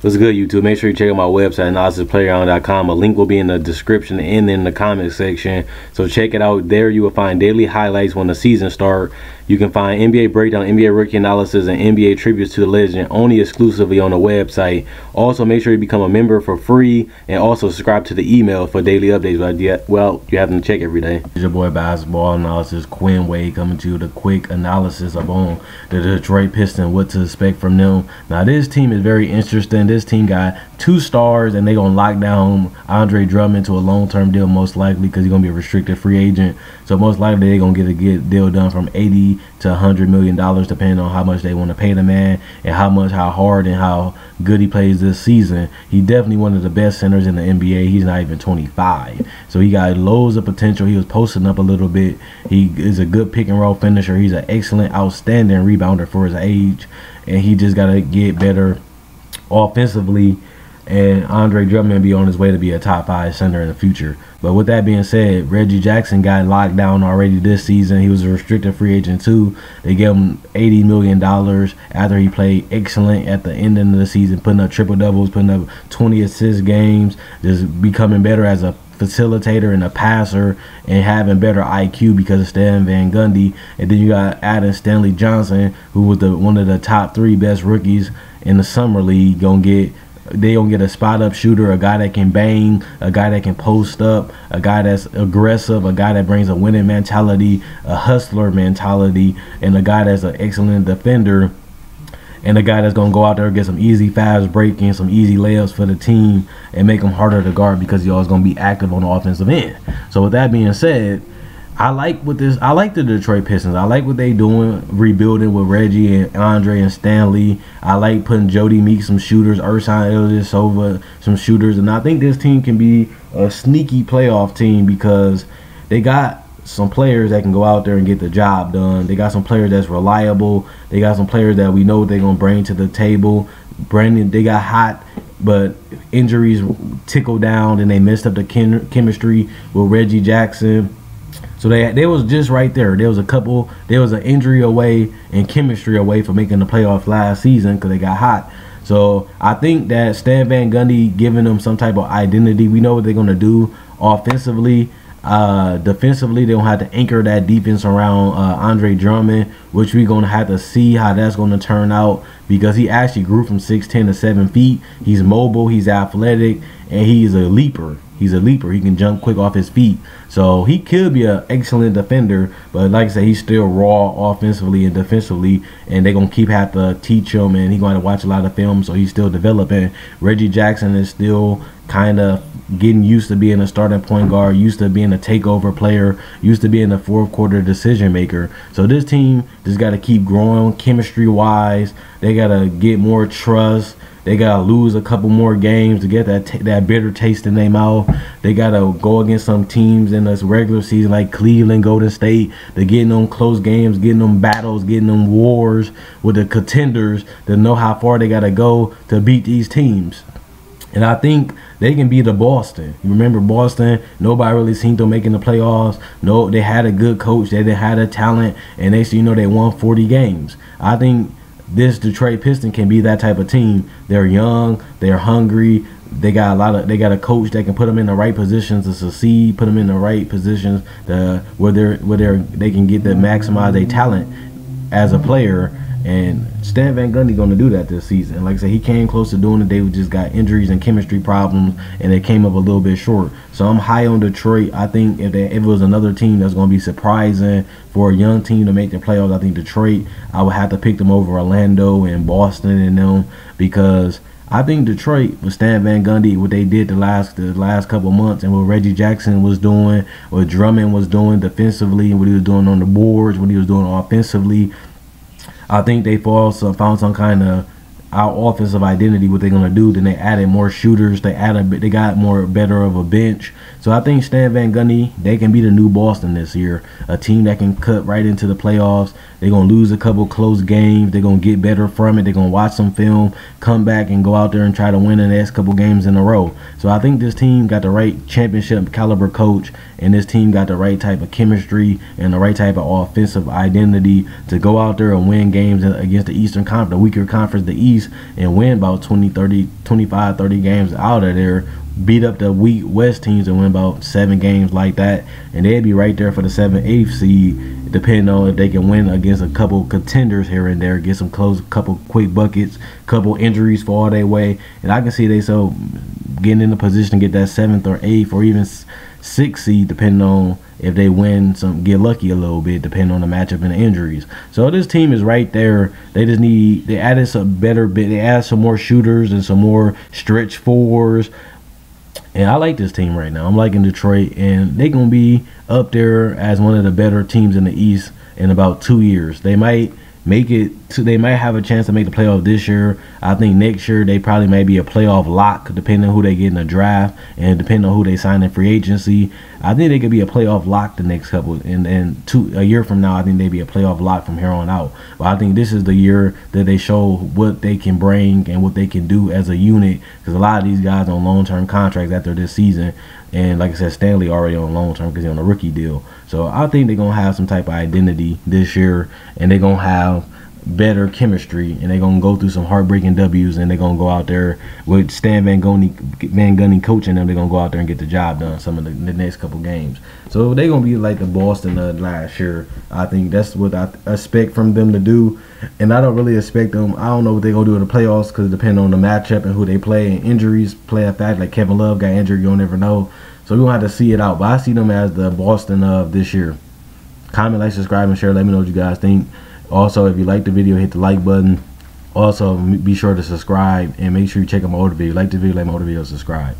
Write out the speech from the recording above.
What's good, YouTube? Make sure you check out my website, analysisplayground.com. A link will be in the description and in the comment section. So check it out. There you will find daily highlights when the season starts. You can find NBA breakdown, NBA rookie analysis, and NBA tributes to the legend only exclusively on the website. Also, make sure you become a member for free and also subscribe to the email for daily updates. Well, you have to check every day. It's your boy Basketball Analysis, Quinn Wade, coming to you with a quick analysis upon the Detroit Pistons, what to expect from them. Now, this team is very interesting. This team got 2 stars, and they're going to lock down Andre Drummond to a long-term deal, most likely, because he's going to be a restricted free agent. So most likely they're going to get a deal done from $80 to $100 million, depending on how much they want to pay the man and how hard and how good he plays this season. He's definitely one of the best centers in the NBA. He's not even 25. So he got loads of potential. He was posting up a little bit. He is a good pick-and-roll finisher. He's an excellent, outstanding rebounder for his age. And he just got to get better offensively, and Andre Drummond be on his way to be a top 5 center in the future. But with that being said, Reggie Jackson got locked down already this season. He was a restricted free agent too. They gave him $80 million after he played excellent at the end of the season, putting up triple doubles, putting up 20 assist games, just becoming better as a facilitator and a passer, and having better IQ because of Stan Van Gundy. And then you got Adam Stanley Johnson, who was one of the top 3 best rookies in the summer league. They gonna get a spot up shooter, a guy that can bang, a guy that can post up, a guy that's aggressive, a guy that brings a winning mentality, a hustler mentality, and a guy that's an excellent defender, and a guy that's going to go out there and get some easy fast breaking, some easy layups for the team, and make them harder to guard because he always going to be active on the offensive end. So with that being said, I like the Detroit Pistons. I like what they doing, rebuilding with Reggie and Andre and Stanley. I like putting Jody Meek some shooters, Ersan Ilyasova some shooters, and I think this team can be a sneaky playoff team because they got some players that can go out there and get the job done. They got some players that's reliable. They got some players that we know what they're gonna bring to the table. They got hot, but injuries tickled down, and they messed up the chemistry with Reggie Jackson. So they was just right there. There was an injury away and chemistry away from making the playoffs last season because they got hot. So I think that Stan Van Gundy giving them some type of identity. We know what they're gonna do offensively. Defensively, they don't have to anchor that defense around Andre Drummond, which we're going to have to see how that's going to turn out because he actually grew from 6'10" to 7 feet. He's mobile, he's athletic, and he's a leaper. He's a leaper. He can jump quick off his feet. So he could be an excellent defender, but like I said, he's still raw offensively and defensively, and they're going to have to teach him, and he's going to watch a lot of film, so he's still developing. Reggie Jackson is still kind of getting used to being a starting point guard, used to being a takeover player, used to being a fourth quarter decision maker. So this team just got to keep growing chemistry wise. They got to get more trust. They got to lose a couple more games to get that bitter taste in their mouth. They got to go against some teams in this regular season like Cleveland, Golden State. They're getting them close games, getting them battles, getting them wars with the contenders to know how far they got to go to beat these teams. And I think they can beat the Boston. You remember Boston? Nobody really seen them making the playoffs. No, they had a good coach. They had a talent, and they won 40 games. I think this Detroit Pistons can be that type of team. They're young, they're hungry. They got a coach that can put them in the right positions to succeed, put them in the right positions where they can get to maximize their talent as a player. And Stan Van Gundy going to do that this season. Like I said, he came close to doing it. They just got injuries and chemistry problems, and they came up a little bit short. So I'm high on Detroit. I think if it was another team that's going to be surprising for a young team to make the playoffs, I think Detroit, I would have to pick them over Orlando and Boston and them, because I think Detroit with Stan Van Gundy, what they did the last couple months, and what Reggie Jackson was doing, what Drummond was doing defensively, and what he was doing on the boards, what he was doing offensively, I think they found some kind of offensive identity, what they're gonna do. Then they added more shooters. They got better of a bench. So I think Stan Van Gundy, they can be the new Boston this year, a team that can cut right into the playoffs. They're going to lose a couple close games. They're going to get better from it. They're going to watch some film, come back and go out there and try to win the next couple games in a row. So I think this team got the right championship caliber coach, and this team got the right type of chemistry and the right type of offensive identity to go out there and win games against the Eastern Conference, the weaker conference, the East, and win about 25, 30 games out of there. Beat up the weak West teams and win about 7 games like that, and they'd be right there for the 7th, 8th seed, depending on if they can win against a couple contenders here and there, get some close, couple quick buckets, couple injuries fall all their way, and I can see they so getting in the position to get that 7th or 8th or even 6th seed, depending on if they win some, get lucky a little bit, depending on the matchup and the injuries. So this team is right there. They just need, they added some better bit, they added some more shooters and some more stretch fours. And I like this team right now. I'm liking Detroit, and they're going to be up there as one of the better teams in the East in about 2 years. They might make it to, they might have a chance to make the playoff this year. I think next year they probably may be a playoff lock, depending on who they get in the draft and depending on who they sign in free agency. I think they could be a playoff lock the next couple, and a year from now I think they'd be a playoff lock from here on out. But I think this is the year that they show what they can bring and what they can do as a unit, because a lot of these guys on long-term contracts after this season, and like I said, Stanley already on long-term because he's on a rookie deal. So I think they're going to have some type of identity this year, and they're going to have better chemistry, and they're going to go through some heartbreaking W's, and they're going to go out there with Stan Van Gundy coaching them. They're going to go out there and get the job done some of the next couple games. So they're going to be like the Boston last year. I think that's what I expect from them to do, and I don't really expect them. I don't know what they're going to do in the playoffs, because it depends on the matchup and who they play, and injuries play a fact. Like Kevin Love got injured, you'll never know. So we're going to have to see it out, but I see them as the Boston of this year. Comment, like, subscribe, and share. Let me know what you guys think. Also, if you like the video, hit the like button. Also, be sure to subscribe and make sure you check out my older video. Like the video, like my older video, subscribe.